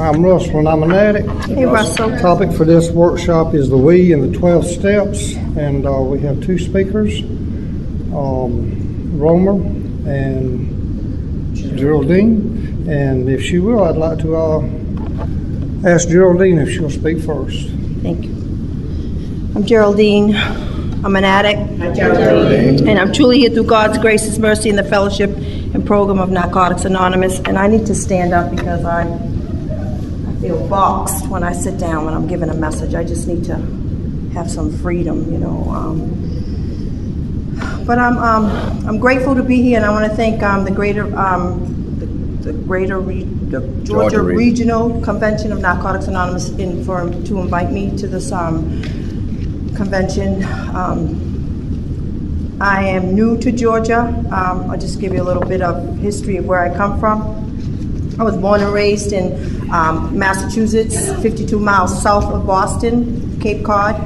I'm Russell and I'm an addict. Hey, Russell. Topic for this workshop is the we and the 12 steps, and we have two speakers, Romer and Geraldine. And if she will, I'd like to ask Geraldine if she'll speak first. Thank you. I'm Geraldine. I'm an addict. Hi, Geraldine. And I'm truly here through God's grace, His mercy, and the fellowship and program of Narcotics Anonymous. And I need to stand up because I feel boxed when I sit down when I'm giving a message. I just need to have some freedom, you know. But I'm grateful to be here, and I want to thank the Georgia Regional Convention of Narcotics Anonymous to invite me to this convention. I am new to Georgia. I'll just give you a little bit of history of where I come from. I was born and raised in Massachusetts, 52 miles south of Boston, Cape Cod.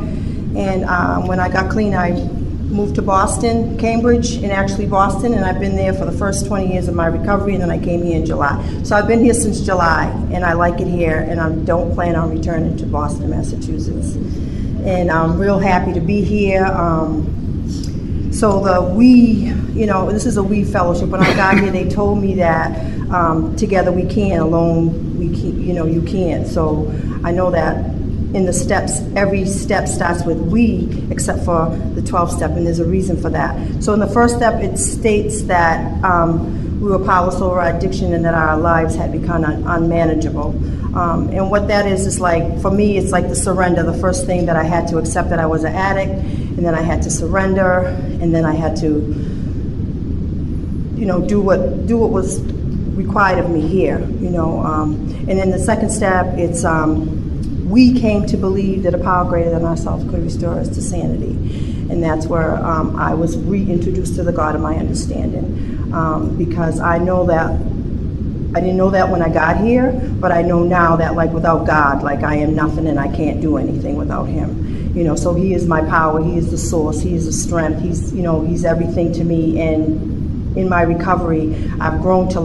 And when I got clean, I moved to Boston, Cambridge, and actually Boston, and I've been there for the first 20 years of my recovery, and then I came here in July. So I've been here since July, and I like it here, and I don't plan on returning to Boston, Massachusetts. And I'm real happy to be here. So this is a we fellowship. When I got here, they told me that together we can, alone you can't. So I know that in the steps, every step starts with we, except for the 12th step, and there's a reason for that. So in the first step, it states that we were powerless over our addiction and that our lives had become unmanageable. And what that is like, for me, it's like the surrender. The first thing that I had to accept that I was an addict, and then I had to surrender, and then I had to, do what was required of me here, And in the second step, it's we came to believe that a power greater than ourselves could restore us to sanity. And that's where I was reintroduced to the God of my understanding. Because I know that, I didn't know that when I got here, but I know now that without God, I am nothing and I can't do anything without Him. So He is my power, He is the source, He is the strength, He's everything to me. And in my recovery, I've grown to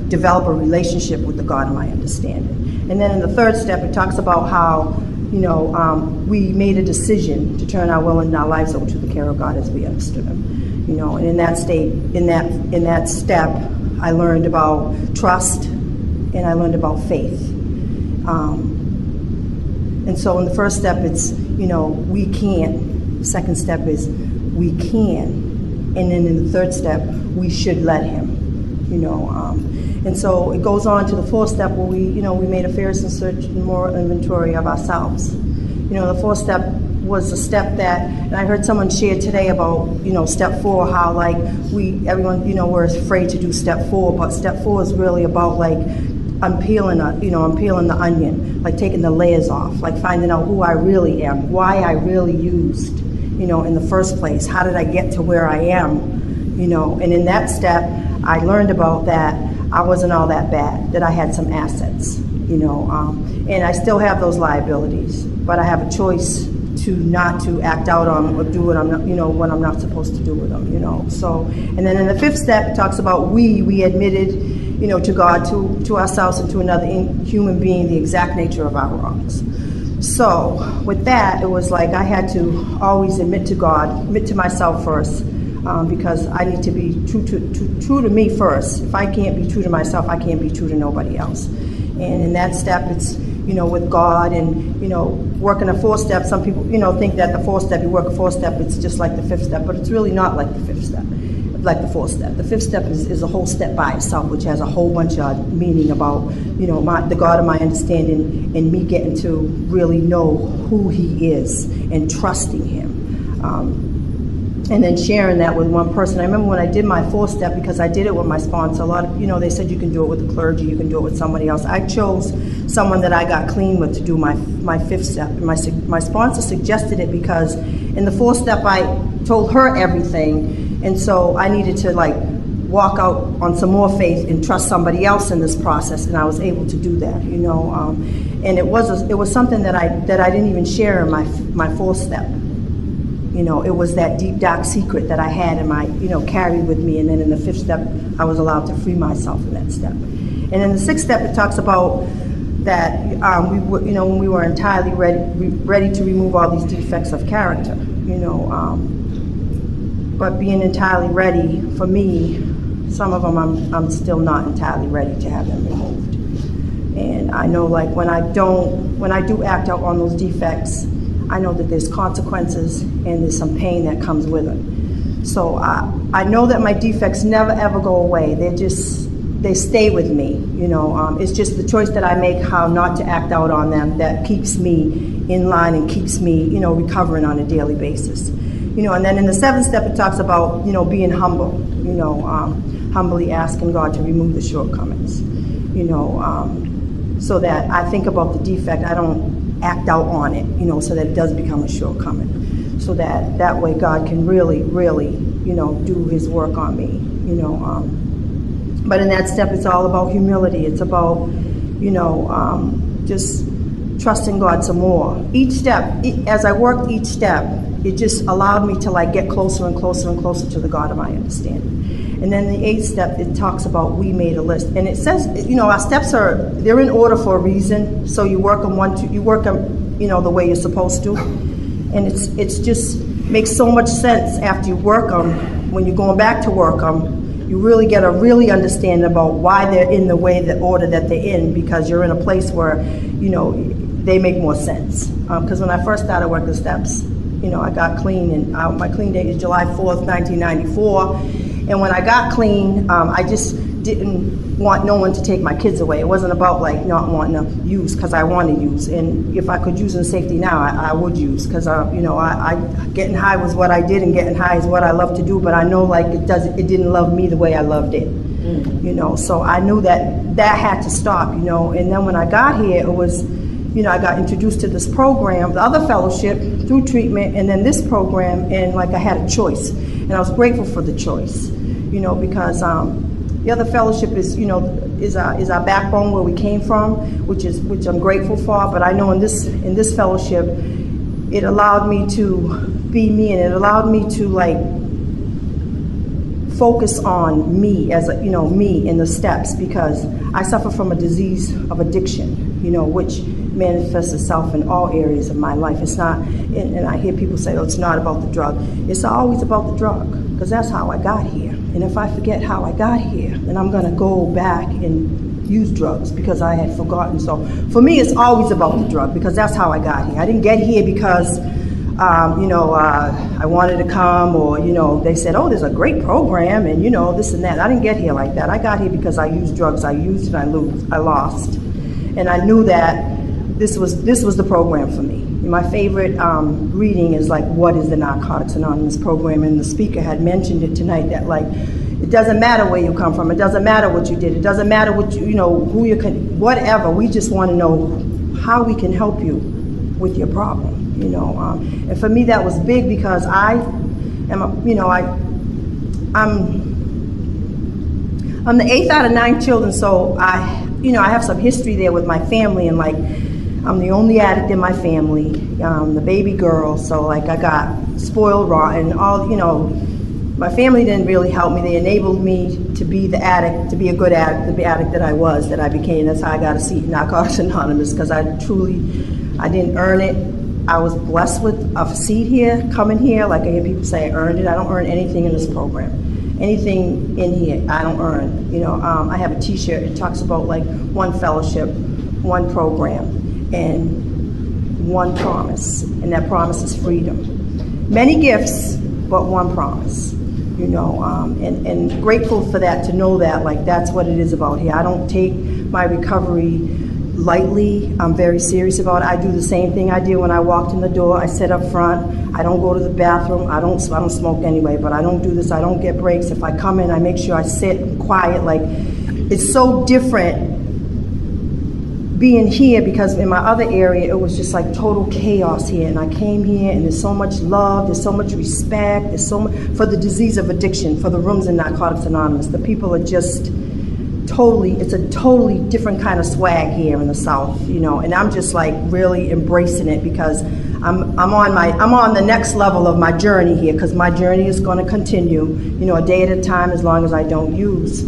develop a relationship with the God of my understanding. And then in the third step, it talks about how, we made a decision to turn our will and our lives over to the care of God as we understood Him. And in that state, in that step, I learned about trust and I learned about faith. And so in the first step, it's, we can. The second step is we can. And then in the third step, we should let Him. And so it goes on to the fourth step where we made a fierce and search and moral inventory of ourselves. The fourth step was a step that, and I heard someone share today about, step 4, how everyone, we're afraid to do step 4, but step 4 is really about I'm peeling the onion, taking the layers off, finding out who I really am, why I really used, in the first place, how did I get to where I am, and in that step, I learned about that I wasn't all that bad, that I had some assets, and I still have those liabilities, but I have a choice to not to act out on or do what I'm not, what I'm not supposed to do with them, So, and then in the fifth step, it talks about we admitted, to God, to ourselves, and to another human being, the exact nature of our wrongs. So, with that, it was I had to always admit to God, admit to myself first. Because I need to be true to me first. If I can't be true to myself, I can't be true to nobody else. And in that step, it's, with God and, working a 4-step. Some people, think that the 4th step, you work a 4th step, it's just like the 5th step, but it's really not like the 5th step, like the 4th step. The 5th step is a whole step by itself, which has a whole bunch of meaning about, the God of my understanding and me getting to really know who He is and trusting Him. And then sharing that with one person. I remember when I did my 4th step, because I did it with my sponsor, a lot of, they said you can do it with the clergy, you can do it with somebody else. I chose someone that I got clean with to do my 5th step. And my sponsor suggested it because in the 4th step, I told her everything. And so I needed to walk out on some more faith and trust somebody else in this process. And I was able to do that, and it was something that I didn't even share in my 4th step. It was that deep, dark secret that I had in my, carried with me. And then in the 5th step, I was allowed to free myself in that step. And in the 6th step, it talks about that we were, when we were entirely ready to remove all these defects of character, but being entirely ready, for me, some of them I'm still not entirely ready to have them removed. And I know, like, when I do act out on those defects, I know that there's consequences and there's some pain that comes with it. So I know that my defects never ever go away. They stay with me. It's just the choice that I make how not to act out on them that keeps me in line and keeps me, recovering on a daily basis. And then in the 7th step, it talks about, being humble, humbly asking God to remove the shortcomings, so that I think about the defect, I don't act out on it, so that it does become a shortcoming, so that way God can really, really, do his work on me, But in that step, it's all about humility. It's about, just trusting God some more. Each step, as I worked each step, it just allowed me to, like, get closer and closer and closer to the God of my understanding. And then the 8th step, it talks about we made a list. And it says, our steps they're in order for a reason. So you work them the way you're supposed to. And it's just makes so much sense after you work them. When you're going back to work them, you really get a really understanding about why they're in the order that they're in, because you're in a place where, they make more sense. Because when I first started working the steps, I got clean, and my clean date is July 4th, 1994. And when I got clean, I just didn't want no one to take my kids away. It wasn't about, like, not wanting to use, because I want to use. And if I could use in safety now, I would use, because, getting high was what I did, and getting high is what I love to do. But I know, like, it didn't love me the way I loved it. So I knew that had to stop, And then when I got here, it was, I got introduced to this program, the other fellowship, through treatment, and then this program, and, like, I had a choice. And I was grateful for the choice, because the other fellowship is our backbone, where we came from, which I'm grateful for. But I know in this fellowship, it allowed me to be me, and it allowed me to, like, focus on me as me in the steps, because I suffer from a disease of addiction, which manifests itself in all areas of my life. It's not, and I hear people say, oh, it's not about the drug. It's always about the drug, because that's how I got here. And if I forget how I got here, then I'm going to go back and use drugs because I had forgotten. So for me, it's always about the drug, because that's how I got here. I didn't get here because I wanted to come, or, they said, oh, there's a great program, and, this and that. I didn't get here like that. I got here because I used drugs. I used and I lost. And I knew that this was the program for me. My favorite reading is, like, what is the Narcotics Anonymous program? And the speaker had mentioned it tonight, that, like, it doesn't matter where you come from. It doesn't matter what you did. It doesn't matter what who you can, whatever. We just want to know how we can help you with your problem. And for me, that was big, because I'm the 8th out of 9 children, so I have some history there with my family, and, like, I'm the only addict in my family, the baby girl, so, like, I got spoiled rotten. All, my family didn't really help me. They enabled me to be the addict, to be a good addict, the addict that I became. That's how I got a seat in Narcotics Anonymous, because I didn't earn it. I was blessed with a seat here, coming here. Like, I hear people say I earned it. I don't earn anything in this program. Anything in here, I don't earn. I have a T-shirt. It talks about, like, one fellowship, one program, and one promise. And that promise is freedom. Many gifts, but one promise. And grateful for that, to know that, like, that's what it is about here. I don't take my recovery lightly. I'm very serious about it. I do the same thing I did when I walked in the door. I sit up front. I don't go to the bathroom. I don't smoke anyway, but I don't do this. I don't get breaks. If I come in, I make sure I sit quiet. Like, it's so different being here, because in my other area, it was just like total chaos here. And I came here, and there's so much love, there's so much respect, there's so much for the disease of addiction, for the rooms in Narcotics Anonymous. The people are just it's a totally different kind of swag here in the South, and I'm just, like, really embracing it, because I'm on the next level of my journey here, because my journey is going to continue, a day at a time, as long as I don't use,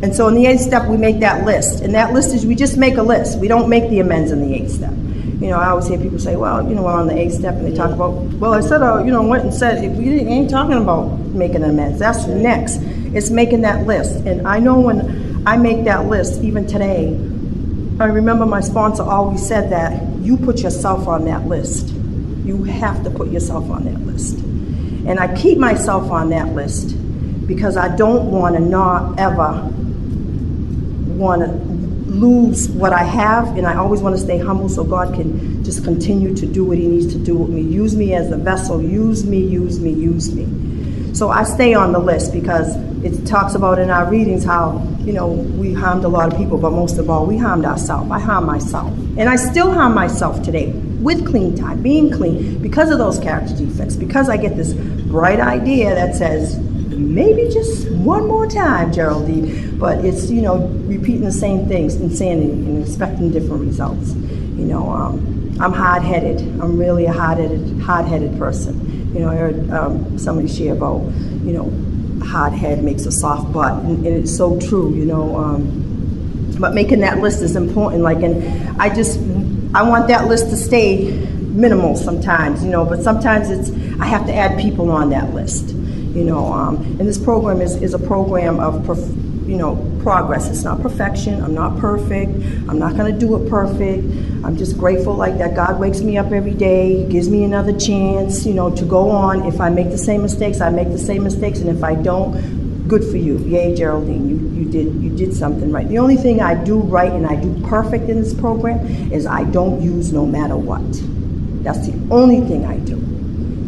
And so in the 8th step, we make that list. And that list is, we just make a list. We don't make the amends in the 8th step. You know, I always hear people say, well, you know, we're on the 8th step, and they talk about, well, I said, you know, went and said, we ain't talking about making an amends. That's next. It's making that list. And I know when I make that list, even today, I remember my sponsor always said that you put yourself on that list. You have to put yourself on that list. And I keep myself on that list because I don't want to not ever want to lose what I have, and I always want to stay humble so God can just continue to do what he needs to do with me. Use me as a vessel. Use me, use me, use me. So I stay on the list because it talks about in our readings how, you know, we harmed a lot of people, but most of all, we harmed ourselves. I harmed myself. And I still harm myself today with clean time, being clean, because of those character defects, because I get this bright idea that says, maybe just one more time, Geraldine. But it's, you know, repeating the same things, insanity, and expecting different results. You know, I'm hard-headed. I'm really a hard-headed person. You know, I heard somebody share about, you know, hard head makes a soft butt, and it's so true, you know. But making that list is important. Like, and I want that list to stay minimal sometimes, you know. But sometimes I have to add people on that list. You know, and this program is a program of, progress. It's not perfection. I'm not perfect. I'm not going to do it perfect. I'm just grateful like that God wakes me up every day, gives me another chance, you know, to go on. If I make the same mistakes, I make the same mistakes. And if I don't, good for you. Yay, Geraldine, you did something right. The only thing I do right and I do perfect in this program is I don't use no matter what. That's the only thing I do.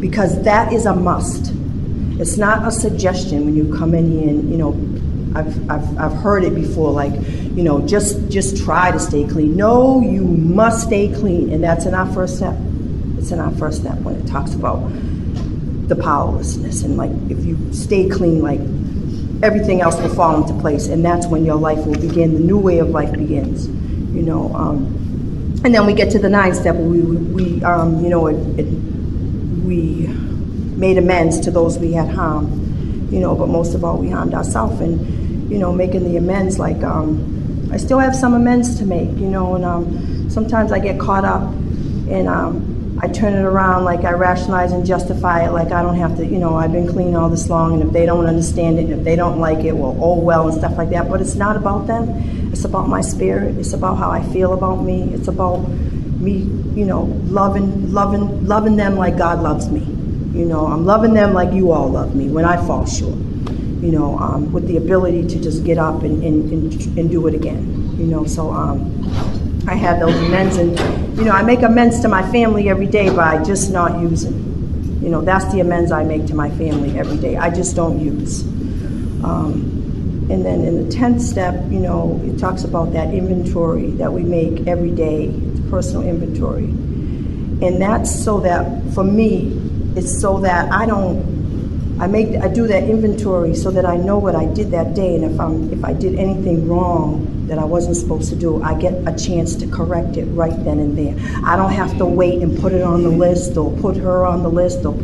Because that is a must. It's not a suggestion when you come in here, and, you know, I've heard it before, like, you know, just try to stay clean. No, you must stay clean, and that's in our first step. It's in our first step when it talks about the powerlessness, and like if you stay clean, like everything else will fall into place, and that's when your life will begin. The new way of life begins, you know. And then we get to the 9th step, where we made amends to those we had harmed, you know, but most of all, we harmed ourselves. And, you know, making the amends, like, I still have some amends to make, you know, and sometimes I get caught up, and I turn it around, like I rationalize and justify it, like I don't have to, you know, I've been clean all this long, and if they don't understand it, and if they don't like it, well, oh well, and stuff like that. But it's not about them. It's about my spirit. It's about how I feel about me. It's about me, you know, loving them like God loves me. You know, I'm loving them like you all love me when I fall short, you know, with the ability to just get up and do it again, you know. So I have those amends, and, you know, I make amends to my family every day by just not using. You know, that's the amends I make to my family every day. I just don't use. And then in the 10th step, you know, it talks about that inventory that we make every day, it's personal inventory. And that's so that, for me, it's so that I do that inventory so that I know what I did that day, and if I did anything wrong that I wasn't supposed to do, I get a chance to correct it right then and there. I don't have to wait and put it on the list, or put her on the list, or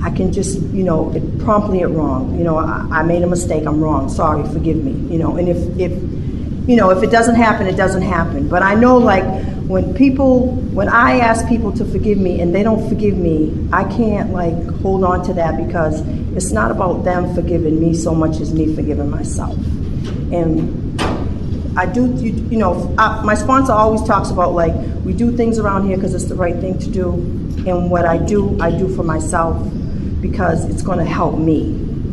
I can just, you know, promptly it wrong. You know, I made a mistake, I'm wrong, sorry, forgive me. You know, and if it doesn't happen, it doesn't happen. But I know, like, when I ask people to forgive me and they don't forgive me, I can't, like, hold on to that, because it's not about them forgiving me so much as me forgiving myself. And I do, you know, my sponsor always talks about, like, we do things around here because it's the right thing to do. And what I do for myself because it's going to help me,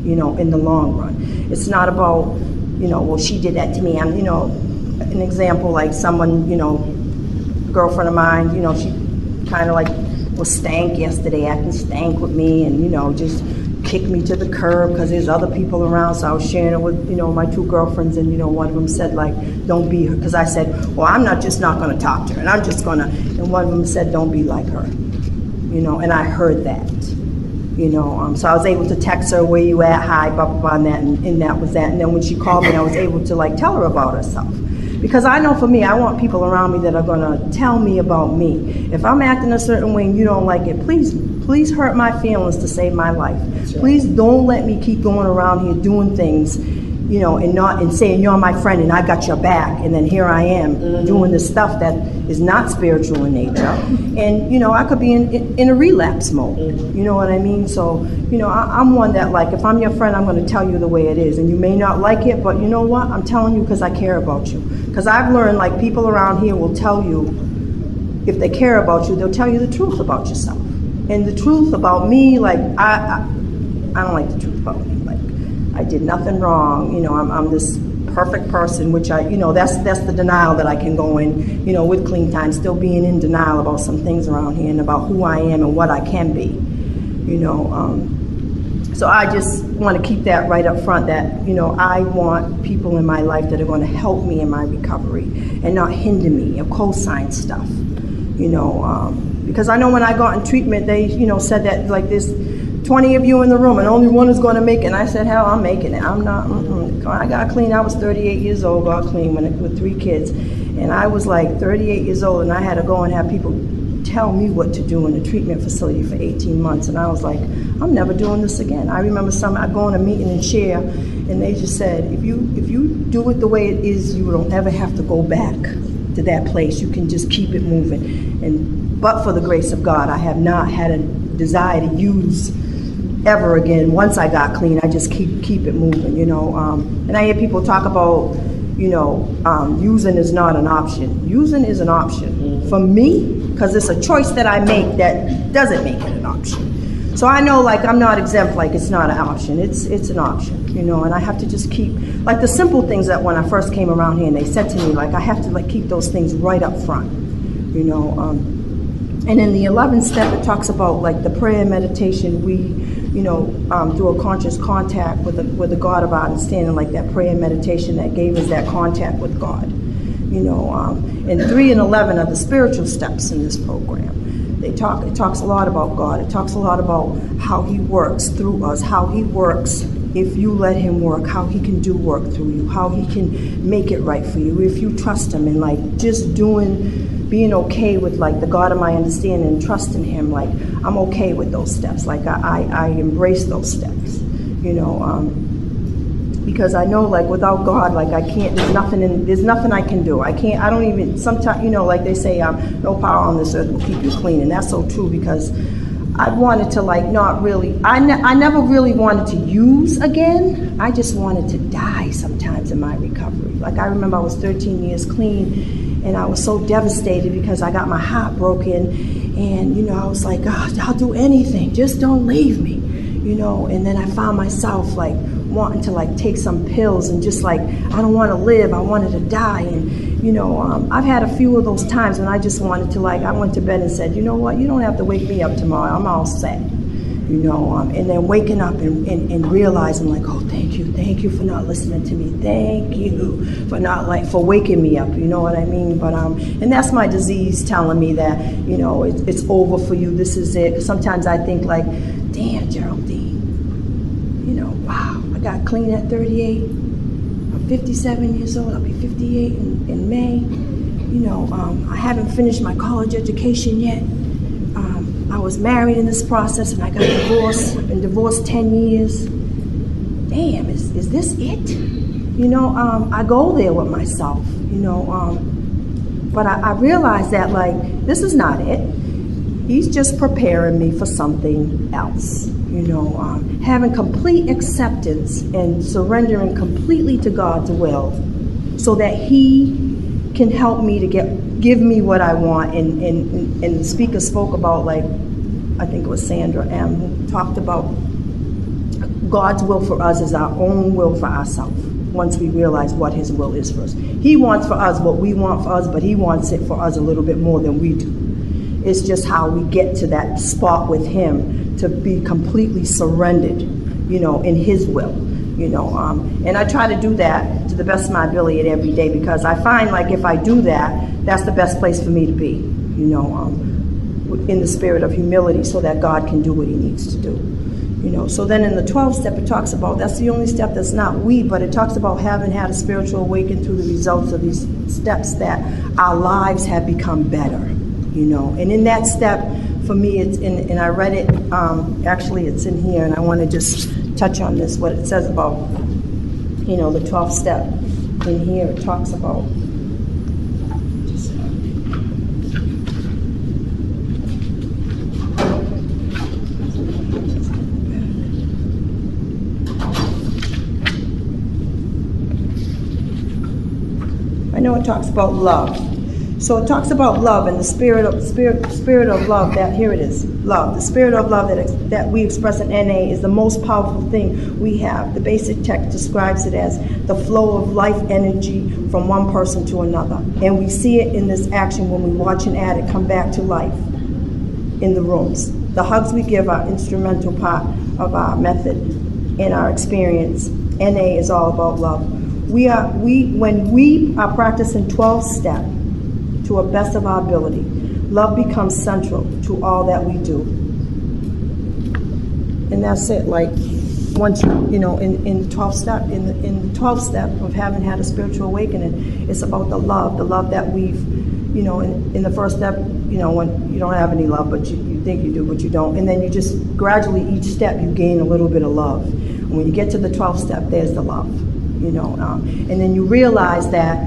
you know, in the long run. It's not about, you know, well, she did that to me. I'm, you know, an example, like someone, you know, girlfriend of mine, you know, she kind of like was stank yesterday, acting stank with me, and, you know, just kicked me to the curb because there's other people around. So I was sharing it with, you know, my 2 girlfriends, and, you know, one of them said, like, don't be her, because I said, well, I'm not going to talk to her, and I'm just going to, and one of them said, don't be like her, you know, and I heard that, you know, so I was able to text her, where you at, hi, blah, blah, blah, and that, and that was that. And then when she called me, I was able to, like, tell her about herself. Because I know for me, I want people around me that are going to tell me about me. If I'm acting a certain way and you don't like it, please hurt my feelings to save my life. Right. Please don't let me keep going around here doing things, and saying you're my friend and I got your back, and then here I am doing the stuff that is not spiritual in nature, and I could be in a relapse mode. You know what I mean? So I'm one that, like, if I'm your friend, I'm going to tell you the way it is, and you may not like it, but you know what? I'm telling you because I care about you. Because I've learned, like, people around here will tell you, if they care about you, they'll tell you the truth about yourself. And the truth about me, like, I don't like the truth about me. Like, I did nothing wrong. I'm this perfect person, which that's the denial that I can go in, with Clean Time, still being in denial about some things around here and about who I am and what I can be, So I just want to keep that right up front, that, I want people in my life that are going to help me in my recovery and not hinder me or co-sign stuff, because I know when I got in treatment, they, said that, like, there's 20 of you in the room and only one is going to make it. And I said, hell, I'm making it. I'm not. I got clean. I was 38 years old, got clean with 3 kids. And I was like 38 years old, and I had to go and have people tell me what to do in the treatment facility for 18 months. And I was like, I'm never doing this again. I remember I go in a meeting and share, and they just said, if you do it the way it is, you don't ever have to go back to that place. You can just keep it moving. But for the grace of God, I have not had a desire to use ever again. Once I got clean, I just keep it moving, and I hear people talk about, using is not an option. Using is an option for me, because it's a choice that I make that doesn't make it an option. So I know, like, I'm not exempt, like, it's not an option. It's an option, and I have to just keep, like, the simple things that when I first came around here and they said to me, like, I have to, like, keep those things right up front, and in the 11th step, it talks about, like, the prayer and meditation. We, through a conscious contact with the God of our understanding, like that prayer and meditation that gave us that contact with God. And 3 and 11 are the spiritual steps in this program. It talks a lot about God. It talks a lot about how He works through us, how He works if you let Him work, how He can do work through you, how He can make it right for you if you trust Him, and, like, just being okay with, like, the God of my understanding and trusting Him. Like, I'm okay with those steps. Like, I embrace those steps, because I know, like, without God, like, I can't, there's nothing I can do. I don't even, sometimes, like they say, no power on this earth will keep you clean. And that's so true, because I wanted to, like, not really, I never really wanted to use again. I just wanted to die sometimes in my recovery. Like, I remember I was 13 years clean, and I was so devastated because I got my heart broken, and, I was like, God, I'll do anything, just don't leave me, and then I found myself, like, wanting to, like, take some pills and just, like, I don't want to live, I wanted to die. And I've had a few of those times when I just wanted to, like, I went to bed and said, you know what, you don't have to wake me up tomorrow, I'm all set. And then waking up and realizing, like, oh, thank you for not listening to me, thank you for waking me up, you know what I mean? But and that's my disease telling me that, it's over for you, this is it. 'Cause sometimes I think, like, damn, Geraldine, wow, I got clean at 38, I'm 57 years old, I'll be 58 in May, I haven't finished my college education yet. I was married in this process, and I got divorced. I've been divorced 10 years. Damn, is this it? I go there with myself, but I realize that, like, this is not it. He's just preparing me for something else, having complete acceptance and surrendering completely to God's will, so that He can help me to give me what I want. And the speaker spoke about, like, I think it was Sandra M., who talked about God's will for us is our own will for ourselves, once we realize what His will is for us. He wants for us what we want for us, but He wants it for us a little bit more than we do. It's just how we get to that spot with Him, to be completely surrendered, in His will. And I try to do that to the best of my ability every day, because I find, like, if I do that, that's the best place for me to be, in the spirit of humility, so that God can do what He needs to do. So then in the 12th step, it talks about, that's the only step that's not we, but it talks about having had a spiritual awakening through the results of these steps, that our lives have become better, And in that step, for me, it's in, and I read it, actually it's in here, and I want to just touch on this, what it says about you know, the 12th step in here, it talks about I know it talks about love. So it talks about love and the spirit of love. That here it is, love. The spirit of love that we express in NA is the most powerful thing we have. The basic text describes it as the flow of life energy from one person to another, and we see it in this action when we watch an addict come back to life in the rooms. The hugs we give are instrumental part of our method and our experience. NA is all about love. When we are practicing 12 step to a best of our ability, love becomes central to all that we do. And that's it. Like once you know, in 12 step, in the 12th step of having had a spiritual awakening, it's about the love that we've, you know, in the first step, you know, when you don't have any love, but you think you do, but you don't. And then you just gradually, each step, you gain a little bit of love. And when you get to the 12th step, there's the love. You know, and then you realize that,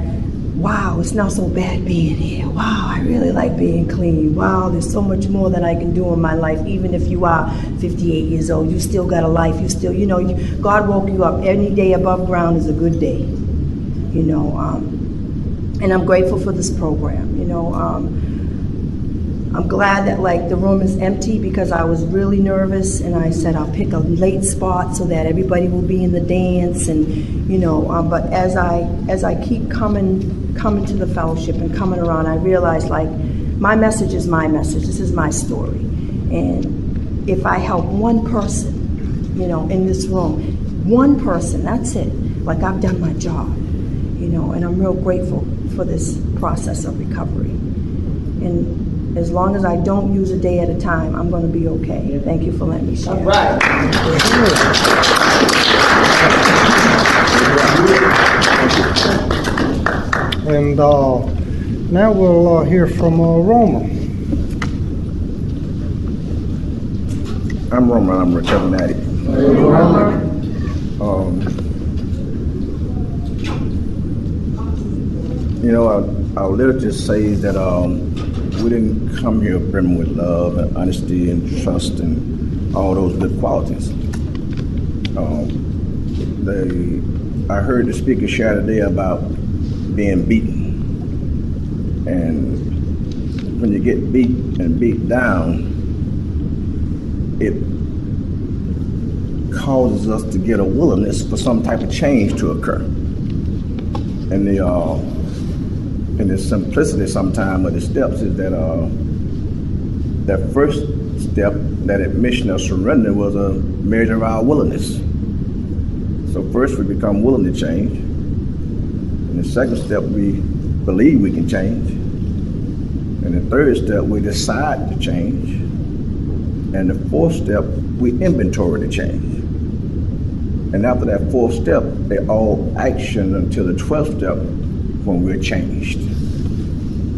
wow, it's not so bad being here. Wow, I really like being clean. Wow, there's so much more that I can do in my life. Even if you are 58 years old, you still got a life. You still, you know, God woke you up. Any day above ground is a good day. You know, and I'm grateful for this program. You know, I'm glad that like the room is empty because I was really nervous, and I said I'll pick a late spot so that everybody will be in the dance, and you know. But as I keep coming to the fellowship and coming around, I realize like my message is my message. This is my story, and if I help one person, you know, in this room, one person, that's it. Like I've done my job, you know, and I'm real grateful for this process of recovery. And as long as I don't use a day at a time, I'm going to be okay. Thank you for letting me share. All right. And now we'll hear from Roma. I'm Roman. I'm a recovering addict. You know, our literature says that we didn't come here brimming with love and honesty and trust and all those good qualities. I heard the speaker share today about being beaten. And when you get beat and beat down, it causes us to get a willingness for some type of change to occur. And in the simplicity sometimes of the steps is that that first step, that admission of surrender, was a measure of our willingness. So first we become willing to change. In the second step, we believe we can change. In the third step, we decide to change. And the fourth step, we inventory the change. And after that fourth step, they all action until the 12th step, when we're changed.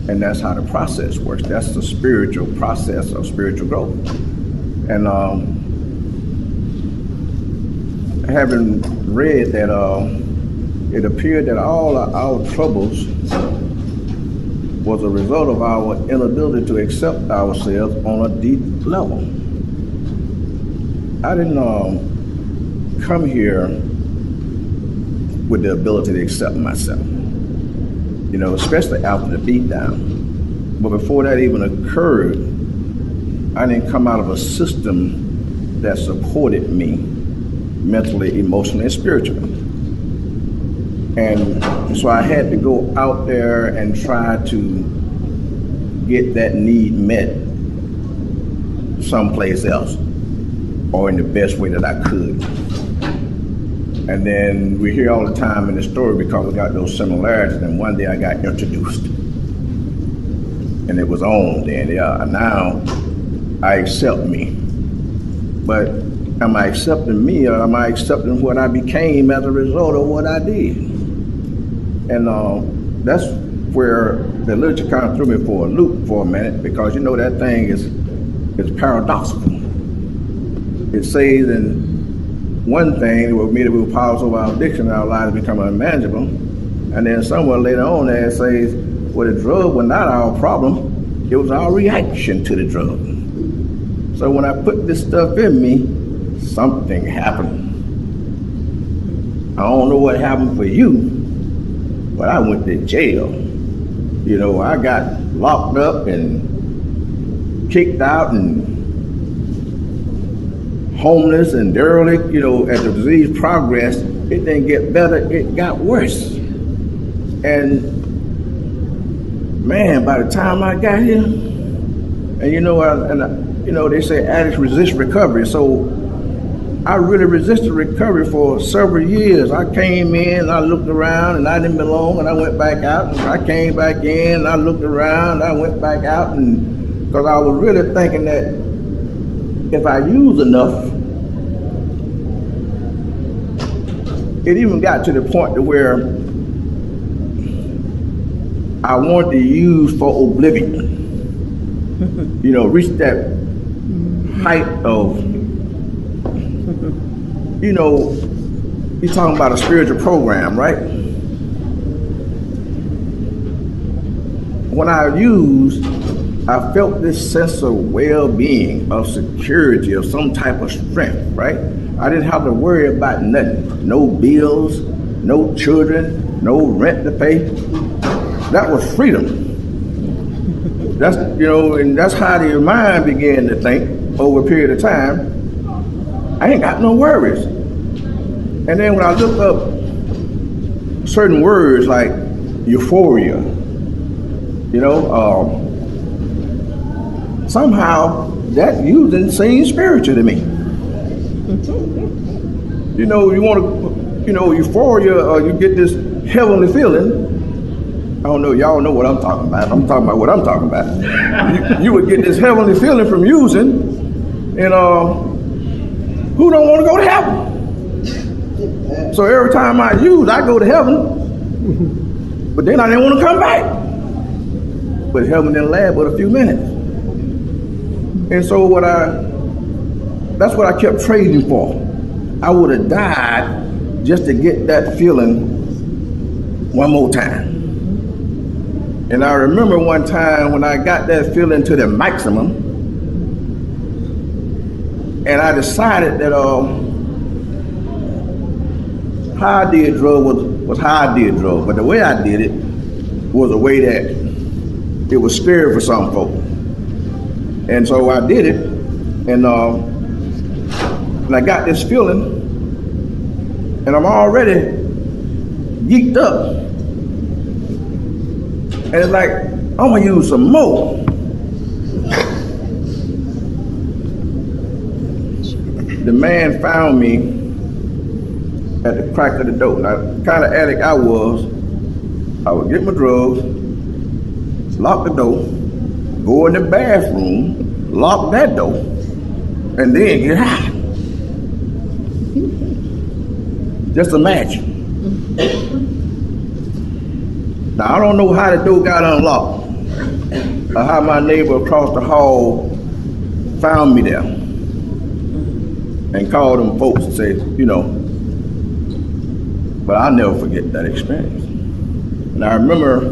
And that's how the process works. That's the spiritual process of spiritual growth. And having read that it appeared that all of our troubles was a result of our inability to accept ourselves on a deep level. I didn't come here with the ability to accept myself, you know, especially after the beatdown. But before that even occurred, I didn't come out of a system that supported me mentally, emotionally, and spiritually. And so I had to go out there and try to get that need met someplace else, or in the best way that I could. And then we hear all the time in the story, because we got those similarities, and one day I got introduced. And it was on then, yeah. Now I accept me. But am I accepting me, or am I accepting what I became as a result of what I did? And that's where the literature kind of threw me for a loop for a minute, because you know that thing is paradoxical. It says in one thing that would mean that we would power over our addiction and our lives become unmanageable. And then somewhere later on there it says, well, the drug was not our problem, it was our reaction to the drug. So when I put this stuff in me, something happened. I don't know what happened for you, but I went to jail. You know, I got locked up and kicked out and homeless and derelict. You know, as the disease progressed, it didn't get better, it got worse. And man, by the time I got here, and you know, they say addicts resist recovery. So I really resisted recovery for several years. I came in, I looked around, and I didn't belong, and I went back out. And I came back in, and I looked around, and I went back out, and because I was really thinking that if I use enough, it even got to the point to where I wanted to use for oblivion. You know, reach that height of, you know, you're talking about a spiritual program, right? When I used, I felt this sense of well-being, of security, of some type of strength, right? I didn't have to worry about nothing. No bills, no children, no rent to pay. That was freedom. That's, you know, and that's how your mind began to think over a period of time. I ain't got no worries. And then when I looked up certain words like euphoria, you know, somehow that using seems spiritual to me. You know, you want to, you know, euphoria, you get this heavenly feeling. I don't know, y'all know what I'm talking about. I'm talking about what I'm talking about. You would get this heavenly feeling from using, and who don't want to go to heaven? So every time I use, I go to heaven, but then I didn't want to come back. But heaven didn't last but a few minutes. And so that's what I kept trading for. I would have died just to get that feeling one more time. And I remember one time when I got that feeling to the maximum, and I decided that how I did drug was how I did drug, but the way I did it was a way that it was scary for some folk. And so I did it, and I got this feeling, and I'm already geeked up. And it's like, I'm gonna use some more. The man found me at the crack of the door. Now, the kind of addict I would get my drugs, lock the door, go in the bathroom, lock that door, and then get high. Just imagine. Now, I don't know how the door got unlocked or how my neighbor across the hall found me there and called them folks and said, you know, but I'll never forget that experience. And I remember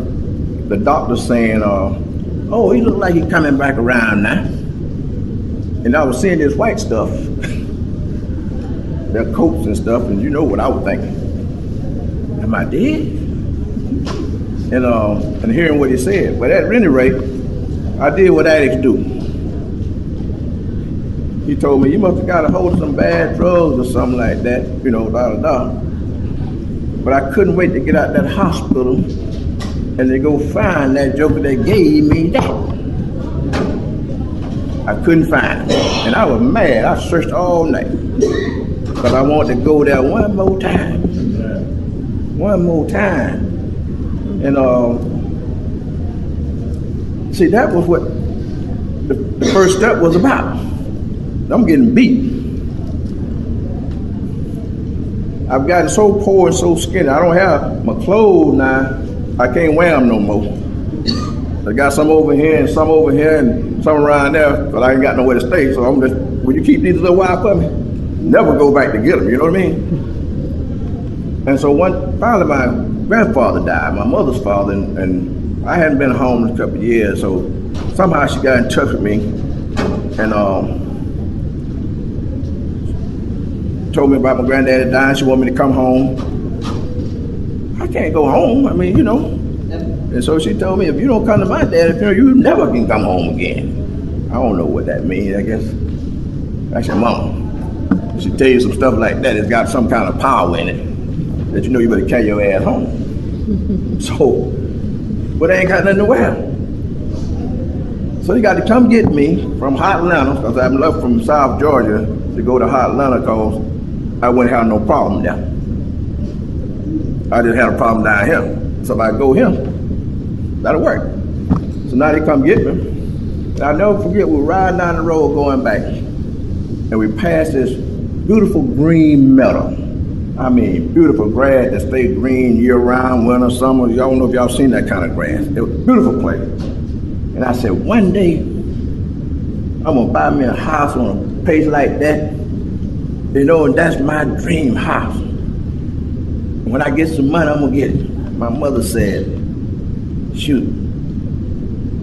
the doctor saying, oh, he looked like he's coming back around now. And I was seeing this white stuff, their coats and stuff, and you know what I was thinking. Am I dead? And hearing what he said. But at any rate, I did what addicts do. He told me, you must have got a hold of some bad drugs or something like that, you know, But I couldn't wait to get out that hospital and to go find that joker that gave me that. I couldn't find it. And I was mad. I searched all night. Because I wanted to go there one more time. One more time. And see, that was what the first step was about. I'm getting beat. I've gotten so poor and so skinny. I don't have my clothes now. I can't wear them no more. I got some over here and some around there, but I ain't got nowhere to stay. So I'm just, will you keep these a little while for me? never go back to get them, you know what I mean? And so finally my grandfather died, my mother's father, and I hadn't been home in a couple of years, so somehow she got in touch with me and told me about my granddaddy dying. She wanted me to come home. I can't go home, I mean, you know. And so she told me, if you don't come to my daddy's funeral, you never can come home again. I don't know what that means, I guess. That's your mama. She tell you some stuff like that, it's got some kind of power in it, that you know you better carry your ass home. So, but they ain't got nothing to wear. So they got to come get me from Hot Atlanta, because I left from South Georgia to go to Hot Atlanta because I wouldn't have no problem there. I just had a problem down here. So if I go here, that'll work. So now they come get me. And I'll never forget, we were riding down the road going back, and we passed this beautiful green meadow. I mean, beautiful grass that stayed green year round, winter, summer. Y'all don't know if y'all seen that kind of grass. It was a beautiful place. And I said, one day, I'm gonna buy me a house on a place like that, you know, and that's my dream house. When I get some money, I'm gonna get it. My mother said, shoot,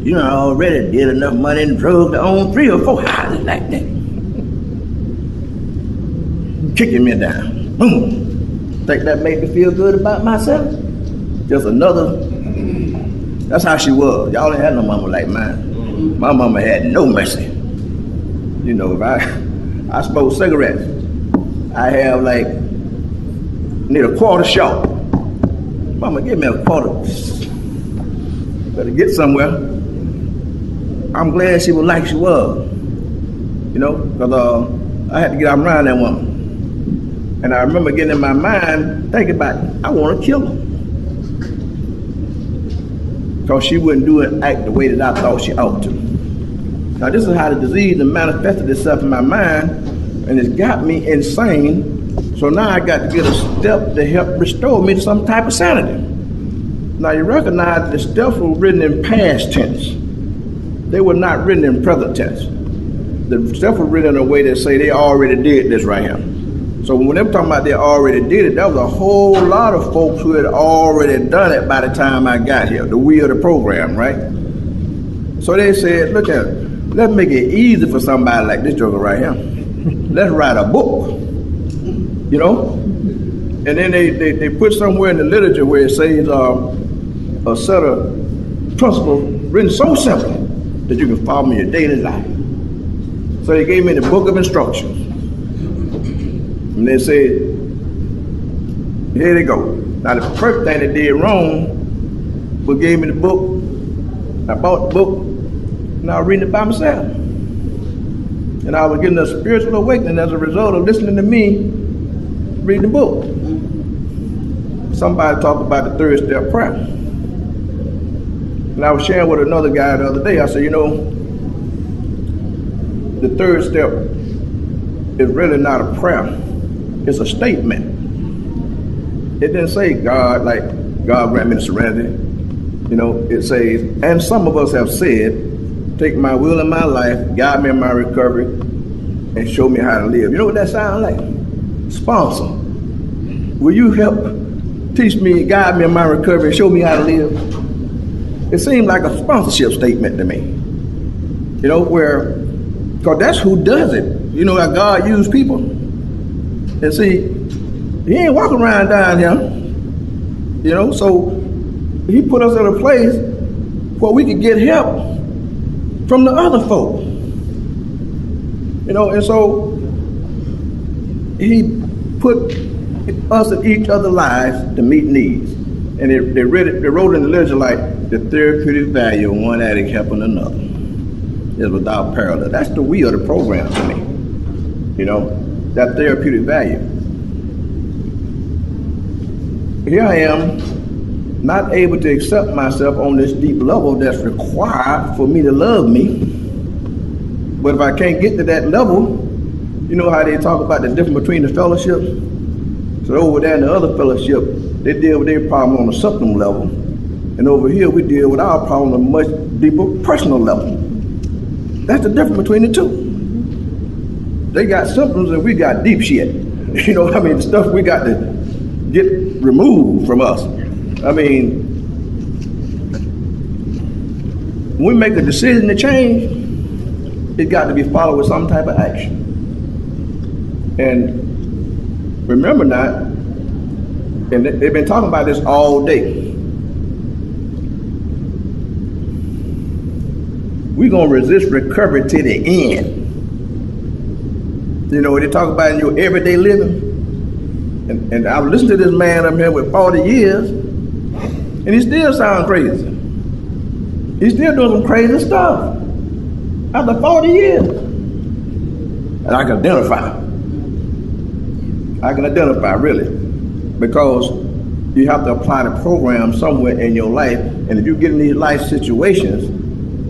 you know, I already did enough money in drugs to own 3 or 4 houses like that. Kicking me down. Boom. Think that made me feel good about myself? Just another. That's how she was. Y'all ain't had no mama like mine. My mama had no mercy. You know, if I smoke cigarettes, I have like, need a quarter short. Mama, give me a quarter. Better get somewhere. I'm glad she was like she was. You know, because I had to get out around that woman. And I remember getting in my mind, thinking about, I want to kill her. Because she wouldn't do it, act the way that I thought she ought to. Now this is how the disease has manifested itself in my mind, and it's got me insane. So now I got to get a step to help restore me to some type of sanity. Now you recognize the steps were written in past tense. They were not written in present tense. The steps were written in a way that say they already did this right here. So when they're talking about they already did it, that was a whole lot of folks who had already done it by the time I got here, the we of the program, right? So they said, look at it, let's make it easy for somebody like this joker right here. Let's write a book, you know? And then they put somewhere in the literature where it says a set of principles written so simple that you can follow in your daily life. So they gave me the book of instructions. And they said, here they go. Now the first thing they did wrong was gave me the book. I bought the book and I was reading it by myself. And I was getting a spiritual awakening as a result of listening to me read the book. Somebody talked about the 3rd step prayer. And I was sharing with another guy the other day. I said, you know, the 3rd step is really not a prayer. It's a statement. It didn't say God, like God grant me the serenity. You know, it says, and some of us have said, take my will in my life, guide me in my recovery, and show me how to live. You know what that sounds like? Sponsor. Will you help teach me, guide me in my recovery, and show me how to live? It seemed like a sponsorship statement to me. You know, because that's who does it. You know how God used people? And see, he ain't walking around down here. You know, so he put us in a place where we could get help from the other folk. You know, and so he put us in each other's lives to meet needs. And they wrote in the literature like the therapeutic value of one addict helping another is without parallel. That's the we of the program to me. You know, that therapeutic value. Here I am, not able to accept myself on this deep level that's required for me to love me. But if I can't get to that level, you know how they talk about the difference between the fellowships? So over there in the other fellowship, they deal with their problem on a symptom level. And over here, we deal with our problem on a much deeper personal level. That's the difference between the two. They got symptoms and we got deep shit. You know, I mean, the stuff we got to get removed from us. I mean, when we make a decision to change, it got to be followed with some type of action. And remember not, and they've been talking about this all day. We're gonna resist recovery to the end. You know, they talk about in your everyday living. And I've listened to this man up here with 40 years, and he still sounds crazy. He's still doing some crazy stuff after 40 years. And I can identify really, because you have to apply the program somewhere in your life, and if you get in these life situations,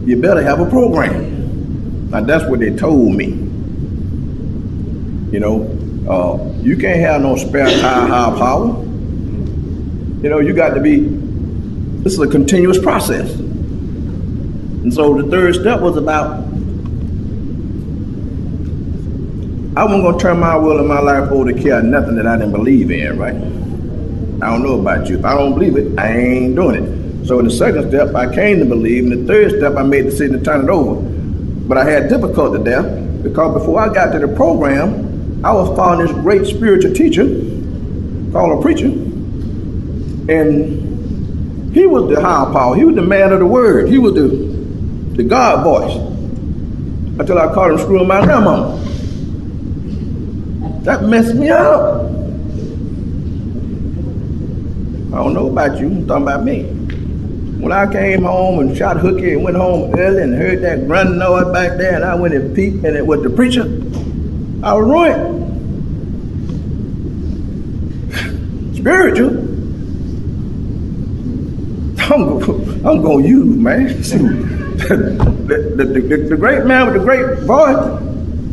you better have a program. Now that's what they told me. You know, you can't have no spare tire high power. You know, you got to be, this is a continuous process. And so the third step was about, I wasn't gonna turn my will and my life over to care nothing that I didn't believe in, right? I don't know about you. If I don't believe it, I ain't doing it. So in the second step, I came to believe. In the third step, I made the decision to turn it over. But I had difficulty there, because before I got to the program, I was following this great spiritual teacher called a preacher. And he was the higher power. He was the man of the word. He was the God voice. Until I caught him screwing my grandmama. That messed me up. I don't know about you, I'm talking about me. When I came home and shot hooky and went home early and heard that grunting noise back there, and I went and peeped and it was the preacher, I was ruined. Spiritual. I'm going to use, man. the great man with the great voice,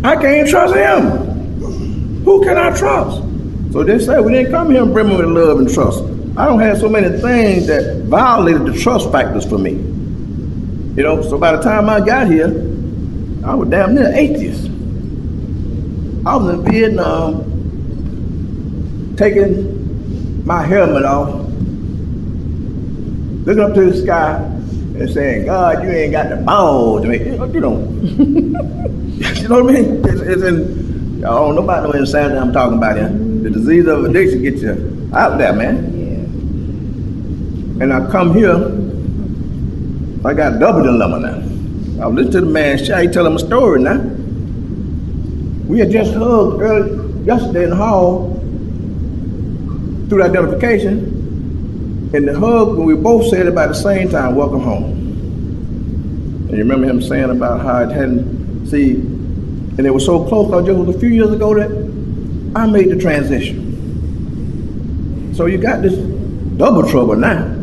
I can't trust him. Who can I trust? So they say we didn't come here and bring me with love and trust. I don't have so many things that violated the trust factors for me. You know, so by the time I got here, I was damn near atheist. I was in Vietnam, taking my helmet off, looking up to the sky and saying, God, you ain't got the balls to make it. You know. You know what I mean? It's in, I don't know about no insanity I'm talking about here. The disease of addiction gets you out there, man. And I come here, I got double dilemma now. I was listening to the man, he tell him a story now. We had just hugged early yesterday in the hall through identification. And the hug, when we both said it about the same time, welcome home. And you remember him saying about how it hadn't, see, and it was so close, because just was a few years ago that I made the transition. So you got this double trouble now.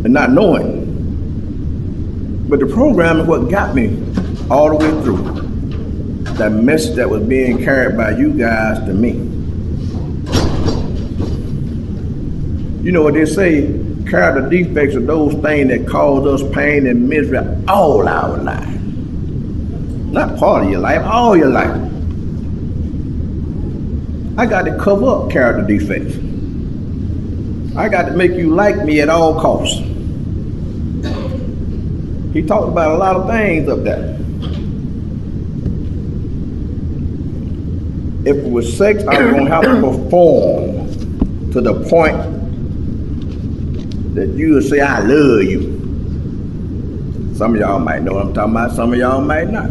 And not knowing. But the program is what got me all the way through. That message that was being carried by you guys to me. You know what they say, character defects are those things that cause us pain and misery all our life. Not part of your life, all your life. I got to cover up character defects. I got to make you like me at all costs. He talked about a lot of things up there. If it was sex, I was going to have to perform to the point that you would say, I love you. Some of y'all might know what I'm talking about, some of y'all might not.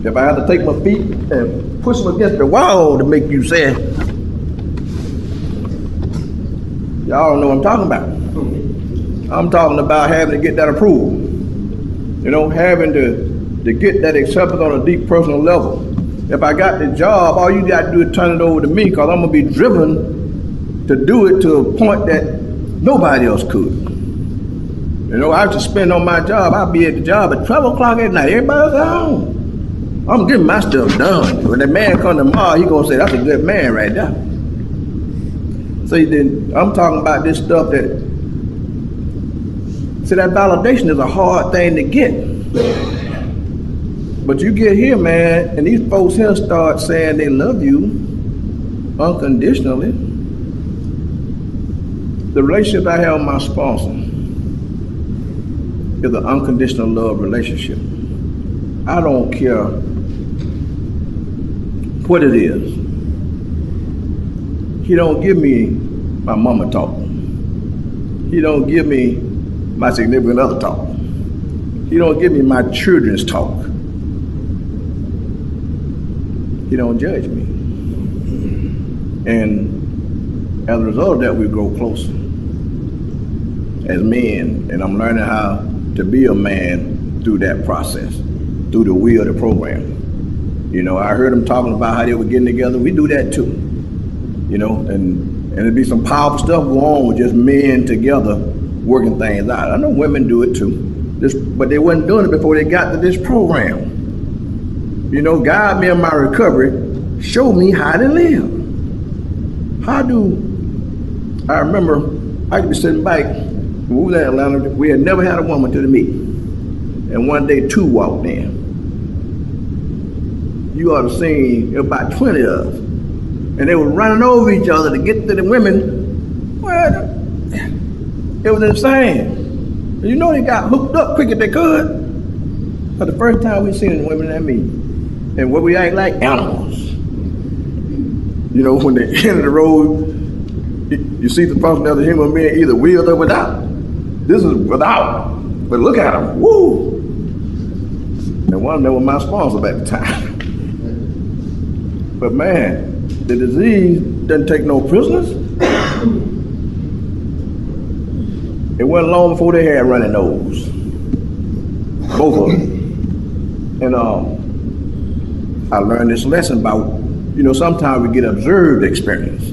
If I had to take my feet and push them against the wall to make you say, y'all don't know what I'm talking about. I'm talking about having to get that approval. You know, having to get that acceptance on a deep personal level. If I got the job, all you got to do is turn it over to me, because I'm going to be driven to do it to a point that nobody else could. You know, I have to spend on my job. I'll be at the job at 12 o'clock at night. Everybody's at home. I'm getting my stuff done. When that man come tomorrow, he going to say, that's a good man right there. See, then I'm talking about this stuff that, see, that validation is a hard thing to get. But you get here, man, and these folks here start saying they love you unconditionally. The relationship I have with my sponsor is an unconditional love relationship. I don't care what it is. He don't give me my mama talk. He don't give me my significant other talk. He don't give me my children's talk. He don't judge me. And as a result of that, we grow closer as men. And I'm learning how to be a man through that process, through the wheel of the program. You know, I heard them talking about how they were getting together. We do that too. You know, and it'd be some powerful stuff go on with just men together working things out. I know women do it too, but they wasn't doing it before they got to this program. You know, guide me in my recovery, show me how to live. I remember I could be sitting back, when we were in Atlanta, we had never had a woman to the meeting. And one day 2 walked in. You ought to seen about 20 of us. And they were running over each other to get to the women. Well, it was insane. You know, they got hooked up quick as they could. For the first time we seen the women in that meeting. And what we act like animals. You know, when they enter the road, you see the person of the human being either with or without. This is without. But look at them. Woo! And one of them was my sponsor at the time. But man, the disease doesn't take no prisoners. It wasn't long before they had runny nose. Both of them. And I learned this lesson about, you know, sometimes we get observed experience.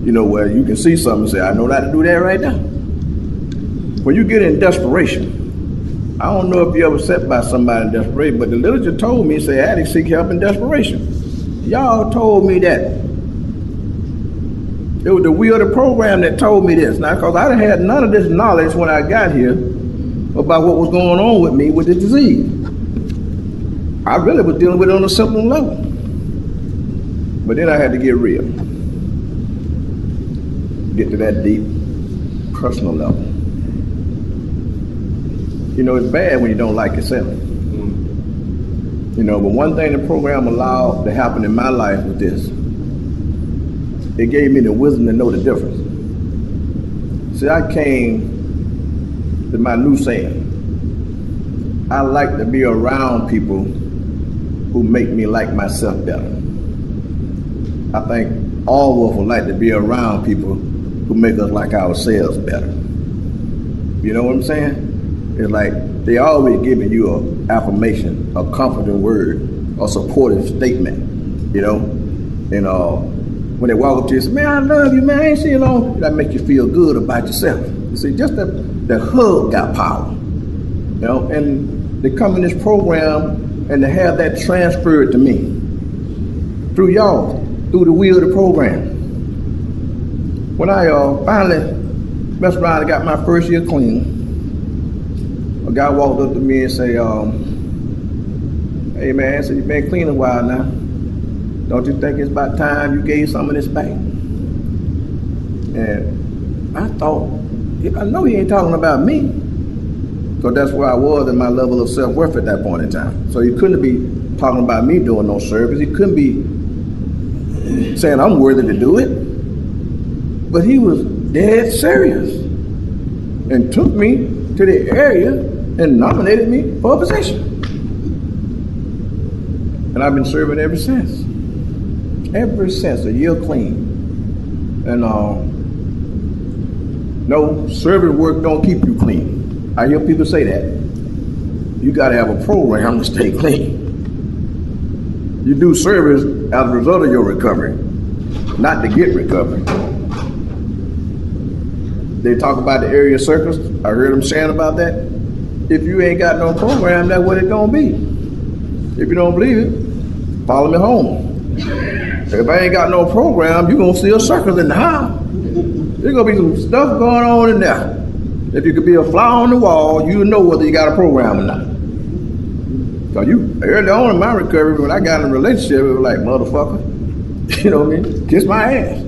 You know, where you can see something and say, I know how to do that right now. When you get in desperation, I don't know if you ever sat by somebody in desperation, but the literature told me, say, addicts seek help in desperation. Y'all told me that. It was the wheel of the program that told me this. Now, because I done had none of this knowledge when I got here about what was going on with me with the disease. I really was dealing with it on a simple level. But then I had to get real. Get to that deep, personal level. You know, it's bad when you don't like yourself. You know, but one thing the program allowed to happen in my life was this. It gave me the wisdom to know the difference. See, I came to my new saying. I like to be around people who make me like myself better. I think all of us would like to be around people who make us like ourselves better. You know what I'm saying? It's like they always giving you an affirmation, a comforting word, a supportive statement, you know? And when they walk up to you and say, man, I love you, man, I ain't seen you long, that makes you feel good about yourself. You see, just the hug got power, you know? And they come in this program and to have that transferred to me through y'all, through the wheel of the program. When I finally messed around and got my first year clean, a guy walked up to me and say, hey man, so you've been clean a while now. Don't you think it's about time you gave some of this back? And I thought, I know he ain't talking about me. Because that's where I was in my level of self-worth at that point in time. So he couldn't be talking about me doing no service. He couldn't be saying I'm worthy to do it. But he was dead serious and took me to the area and nominated me for a position. And I've been serving ever since. Ever since, a year clean. And no, service work don't keep you clean. I hear people say that. You gotta have a program to stay clean. You do service as a result of your recovery, not to get recovery. They talk about the area circles. I heard them saying about that. If you ain't got no program, that's what it's gonna be. If you don't believe it, follow me home. If I ain't got no program, you're gonna see a circle in the house. There's gonna be some stuff going on in there. If you could be a fly on the wall, you know whether you got a program or not. Cause you early on in my recovery, when I got in a relationship, it was like, motherfucker, you know what I mean? Kiss my ass.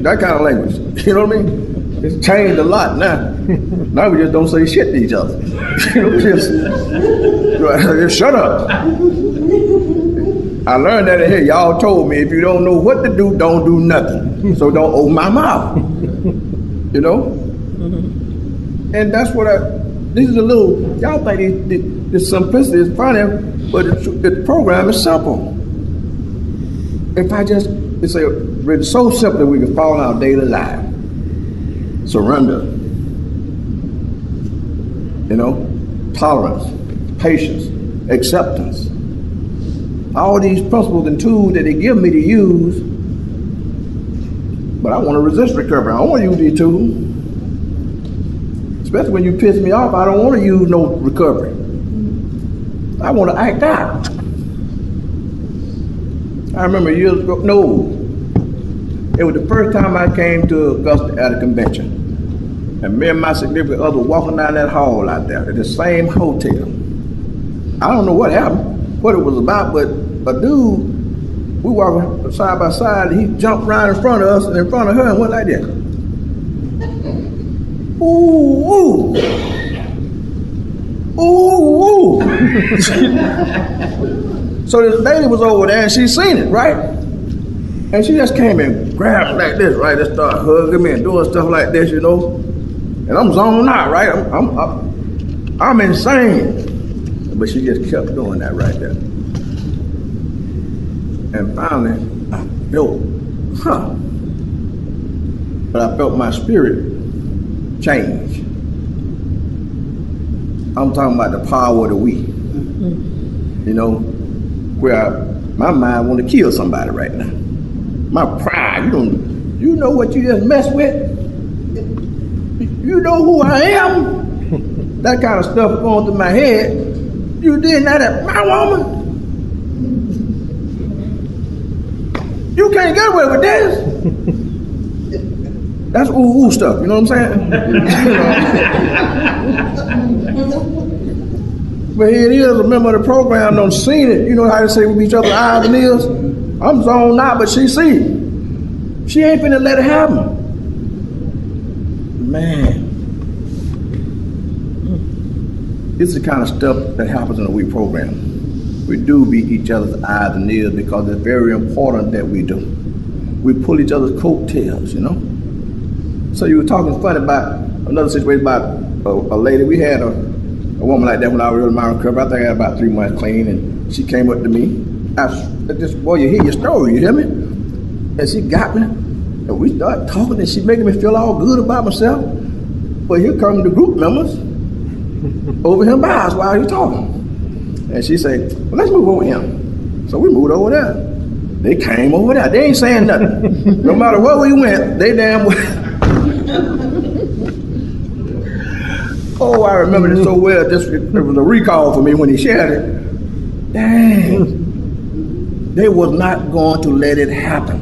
That kind of language. You know what I mean? It's changed a lot now. Now we just don't say shit to each other. You know, just shut up. I learned that in here. Y'all told me if you don't know what to do, don't do nothing. So don't open my mouth. You know? And that's what these are the little, y'all think the simplicity is funny, but the program is simple. If I just, it's so simple that we can follow our daily life. Surrender. You know? Tolerance, patience, acceptance. All these principles and tools that they give me to use, but I want to resist recovery. I don't want to use these tools. Especially when you piss me off, I don't want to use no recovery. I want to act out. I remember years ago, it was the first time I came to Augusta at a convention. And me and my significant other walking down that hall out there at the same hotel. I don't know what happened, what it was about, but a dude, we walking side by side, and he jumped right in front of us and in front of her and went like this. Ooh, ooh. Ooh, ooh. So this lady was over there and she seen it, right? And she just came and grabbed me like this, right? And started hugging me and doing stuff like this, you know? And I'm zoned out, right? I'm insane. But she just kept doing that right there. And finally, I felt, but I felt my spirit change. I'm talking about the power of the we. You know, where my mind want to kill somebody right now. My pride, you know what you just messed with? You know who I am? That kind of stuff going through my head. You did that at my woman? You can't get away with this. That's ooh stuff, you know what I'm saying? But here it is, a member of the program done seen it. You know how they say with each other's eyes and ears? I'm zoned out, but she see it. She ain't finna let it happen. Man. This is the kind of stuff that happens in a WE program. We do beat each other's eyes and ears because it's very important that we do. We pull each other's coattails, you know? So you were talking funny about another situation about a lady. We had a woman like that when I was in my recovery. I think I had about 3 months clean, and she came up to me. I just, boy, you hear your story, you hear me? And she got me, and we started talking, and she making me feel all good about myself. But here come the group members over here by us while he's talking. And she said, well, let's move over here. So we moved over there. They came over there. They ain't saying nothing. No matter where we went, they damn well. Oh, I remember this so well. It was a recall for me when he shared it. Dang. They was not going to let it happen.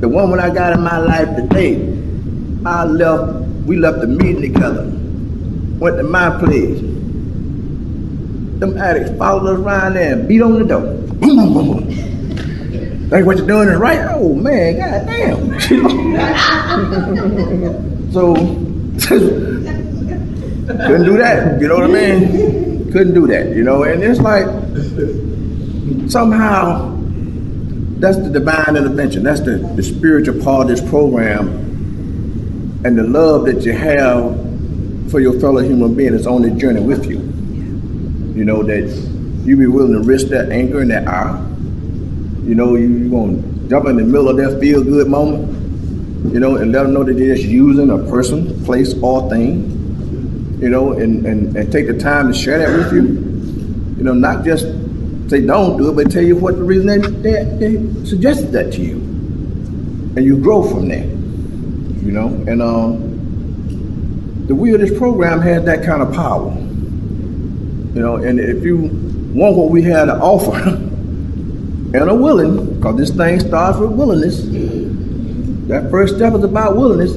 The woman I got in my life today, we left the meeting together. Went to my place. Them addicts followed us around there and beat on the door. Boom, boom, boom, boom. Think what you're doing is right? Oh man, goddamn. So, couldn't do that, you know what I mean? Couldn't do that, you know? And it's like, somehow, that's the divine intervention. That's the spiritual part of this program, and the love that you have for your fellow human being that's on the journey with you. You know, that you be willing to risk that anger and that ire. You know, you're going to jump in the middle of that feel-good moment, you know, and let them know that they're just using a person, place, or thing, you know, and take the time to share that with you. You know, not just say don't do it, but tell you what the reason they suggested that to you. And you grow from there, you know. And the wheel of this program has that kind of power. You know, and if you want what we had to offer and are willing, because this thing starts with willingness, that first step is about willingness.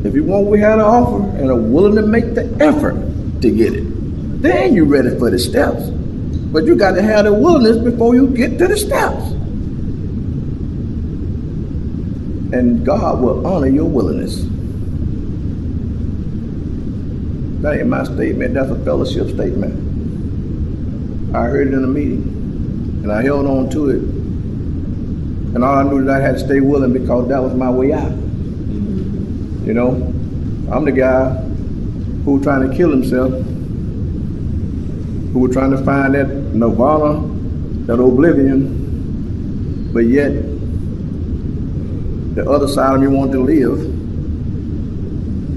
If you want what we had to offer and are willing to make the effort to get it, then you're ready for the steps. But you got to have the willingness before you get to the steps. And God will honor your willingness. That ain't my statement, that's a fellowship statement. I heard it in a meeting, and I held on to it. And all I knew that I had to stay willing because that was my way out. You know, I'm the guy who was trying to kill himself, who was trying to find that nirvana, that oblivion, but yet the other side of me wanted to live.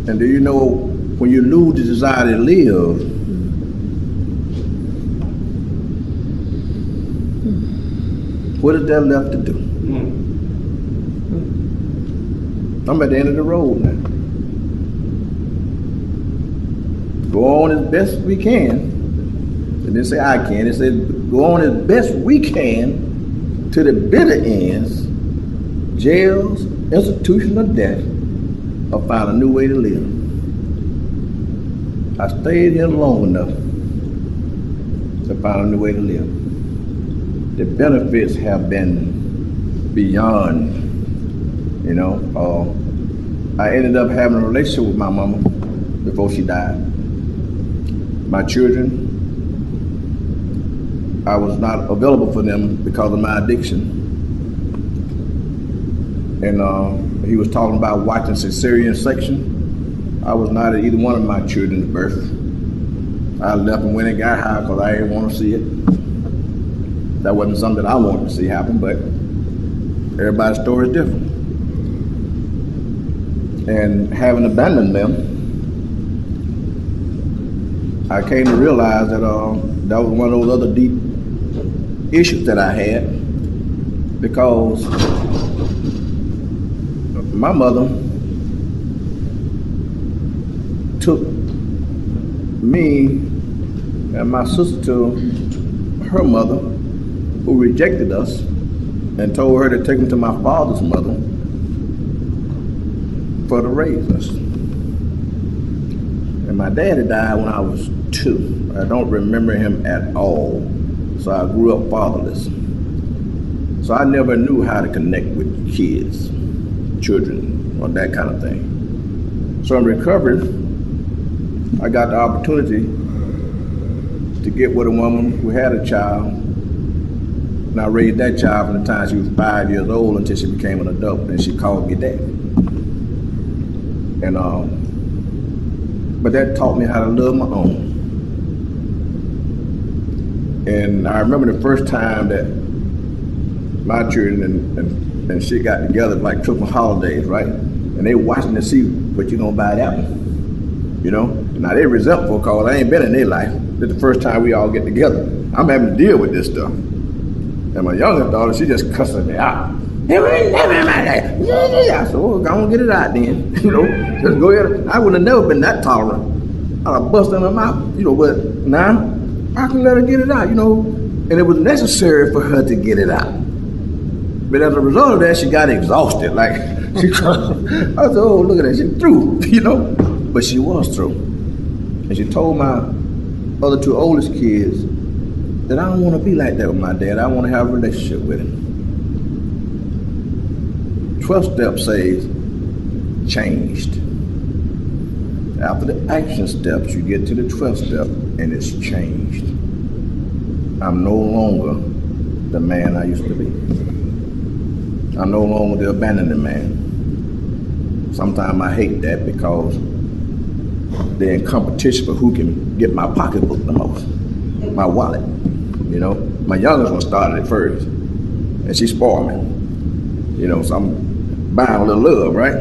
And do you know, when you lose the desire to live, what is there left to do? I'm at the end of the road now. Go on as best we can. They didn't say I can. They said go on as best we can to the bitter ends, jails, institution of death, or find a new way to live. I stayed here long enough to find a new way to live. The benefits have been beyond, you know. I ended up having a relationship with my mama before she died. My children, I was not available for them because of my addiction. And he was talking about watching cesarean section. I was not at either one of my children's birth. I left and went and got high because I didn't want to see it. That wasn't something that I wanted to see happen, but everybody's story is different. And having abandoned them, I came to realize that that was one of those other deep issues that I had, because my mother took me and my sister to her mother, who rejected us, and told her to take them to my father's mother for to raise us. And my daddy died when I was 2. I don't remember him at all, so I grew up fatherless. So I never knew how to connect with kids, children, or that kind of thing. So in recovery, I got the opportunity to get with a woman who had a child, and I raised that child from the time she was 5 years old until she became an adult, and she called me dad. And but that taught me how to love my own. And I remember the first time that my children and she got together, like triple holidays, right? And they watching to see what you gonna buy that one, you know? Now they resentful because I ain't been in their life. This is the first time we all get together. I'm having to deal with this stuff. And my youngest daughter, she just cussing me out. I said, oh, go on, get it out then. You know, just go ahead. I would have never been that tolerant. I'd have busted in her mouth, you know, but now I can let her get it out, you know. And it was necessary for her to get it out. But as a result of that, she got exhausted. Like, she cried. I said, oh, look at that, she's through, you know. But she was through. And she told my other 2 oldest kids that I don't want to be like that with my dad. I want to have a relationship with him. 12th step says, changed. After the action steps, you get to the 12th step, and it's changed. I'm no longer the man I used to be. I'm no longer the abandoned man. Sometimes I hate that because they're in competition for who can get my pocketbook the most, my wallet. You know, my youngest one started it first, and she spoiled me. You know, so I'm buying a little love, right?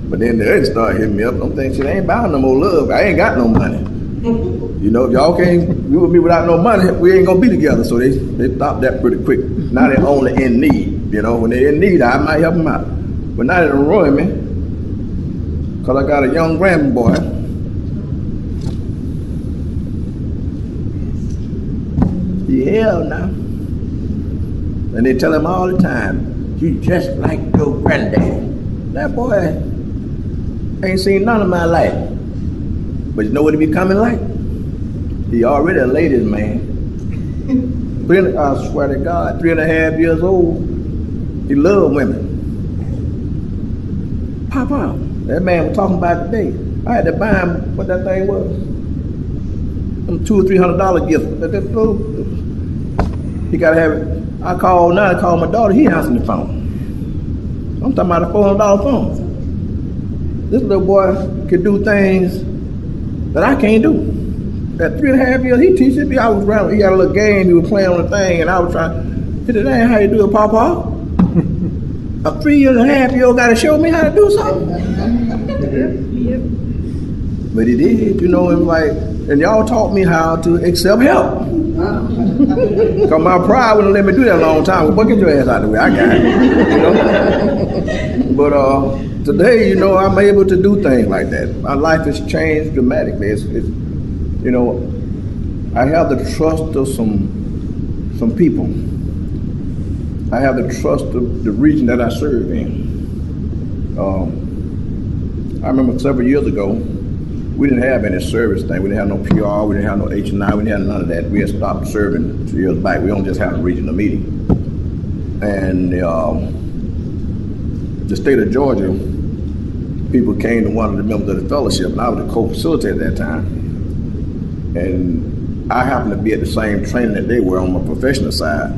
But then the others started hitting me up. I'm thinking, shit, I ain't buying no more love. I ain't got no money. You know, if y'all can't be with me without no money, we ain't gonna be together. So they stopped that pretty quick. Now they're only in need. You know, when they're in need, I might help them out. But now they're ruining me, because I got a young grandboy. Yeah, now. And they tell him all the time, you just like your granddaddy. That boy ain't seen none of my life. But you know what he be coming like? He already a ladies' man. I swear to God, 3.5 years old. He loved women. Papa, that man was talking about today. I had to buy him what that thing was. Some $200 or $300 gift. He gotta have it. I call my daughter, he answering the phone. I'm talking about a $400 phone. This little boy can do things that I can't do. At 3.5 years, he teaches me. I was around, he had a little game, he was playing on the thing, and I was trying, he said, that ain't how you do it, Papa. A 3.5-year-old gotta show me how to do something. But he did, it was like, and y'all taught me how to accept help. Cause my pride wouldn't let me do that a long time. Well, get your ass out of the way, I got it. But today, I'm able to do things like that. My life has changed dramatically. It's I have the trust of some people. I have the trust of the region that I serve in. I remember several years ago, we didn't have any service thing. We didn't have no PR, we didn't have no H&I, we didn't have none of that. We had stopped serving 2 years back. We don't just have a regional meeting. And the state of Georgia, people came to one of the members of the fellowship, and I was the co-facilitator at that time. And I happened to be at the same training that they were on my professional side.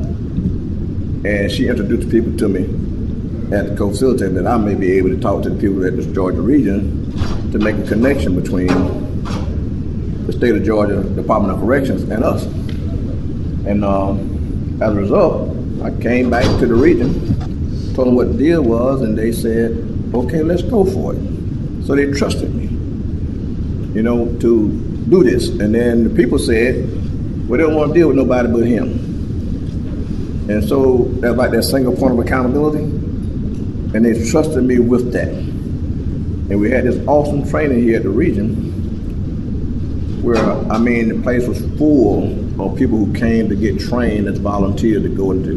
And she introduced people to me at the co-facilitator that I may be able to talk to the people at this Georgia region to make a connection between the state of Georgia Department of Corrections and us. And as a result, I came back to the region, told them what the deal was, and they said, okay, let's go for it. So they trusted me, to do this. And then the people said, well, they don't want to deal with nobody but him. And so that's like that single point of accountability. And they trusted me with that. And we had this awesome training here at the region where, the place was full of people who came to get trained as volunteers to go into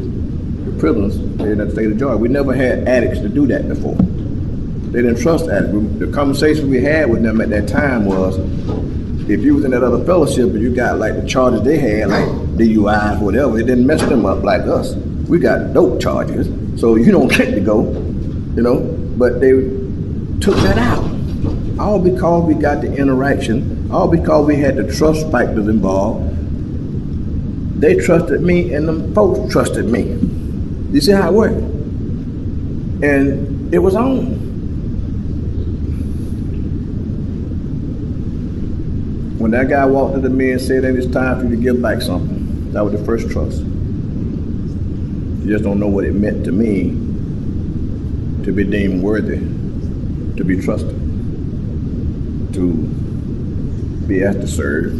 the prisons in the state of Georgia. We never had addicts to do that before. They didn't trust addicts. The conversation we had with them at that time was, if you was in that other fellowship and you got like the charges they had, like DUI, whatever, it didn't mess them up like us. We got dope charges, so you don't get to go, but they took that out. All because we got the interaction, all because we had the trust factors involved. They trusted me and them folks trusted me. You see how it worked? And it was on. When that guy walked up to me and said that it's time for you to give back something, that was the first trust. You just don't know what it meant to me to be deemed worthy, to be trusted, to be asked to serve.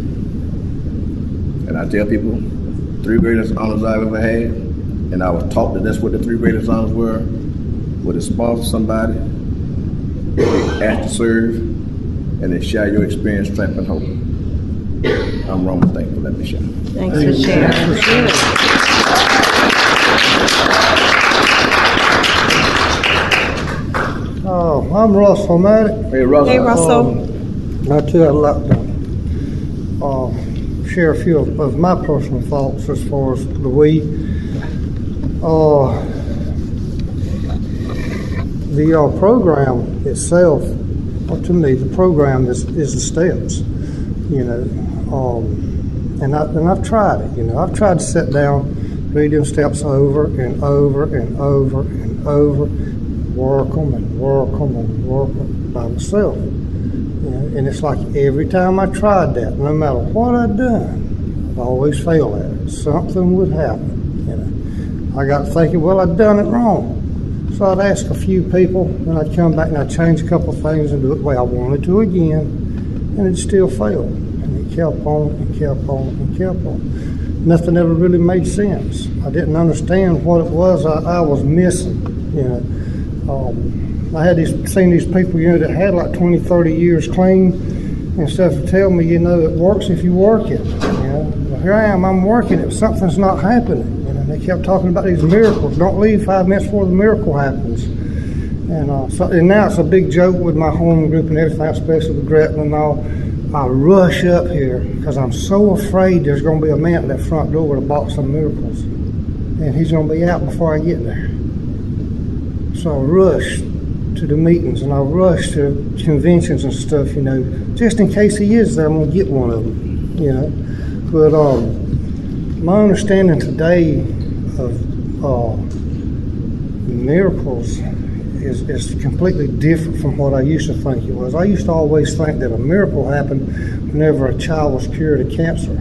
And I tell people, 3 greatest honors I've ever had, and I was taught that that's what the 3 greatest honors were to sponsor somebody, be asked to serve, and then share your experience, strength, and hope. I'm wrong, thankful. Let me share. Thanks for sharing. I'm Russell Maddox. Hey, Russell. Hey, Russell. I too, I'd like to share a few of my personal thoughts as far as the we. The program itself, to me, the program is the steps, and I've tried it. I've tried to sit down, read them steps over and over and over and over, work them by myself. And it's like every time I tried that, no matter what I'd done, I always failed at it. Something would happen. I got thinking, well, I'd done it wrong. So I'd ask a few people, and I'd come back and I'd change a couple of things and do it the way I wanted to again, and it still failed. And it kept on and kept on and kept on. Nothing ever really made sense. I didn't understand what it was I was missing. I had seen these people, that had like 20, 30 years clean and stuff to tell me, it works if you work it. Well, here I am, I'm working it, something's not happening. They kept talking about these miracles. Don't leave 5 minutes before the miracle happens. And now it's a big joke with my home group and everything, especially with Gretna and all. I rush up here because I'm so afraid there's going to be a man at that front door with a box of miracles, and he's going to be out before I get there. So I rush to the meetings and I rush to conventions and stuff, you know, just in case he is there. I'm going to get one of them, you know. But my understanding today of miracles is completely different from what I used to think it was. I used to always think that a miracle happened whenever a child was cured of cancer.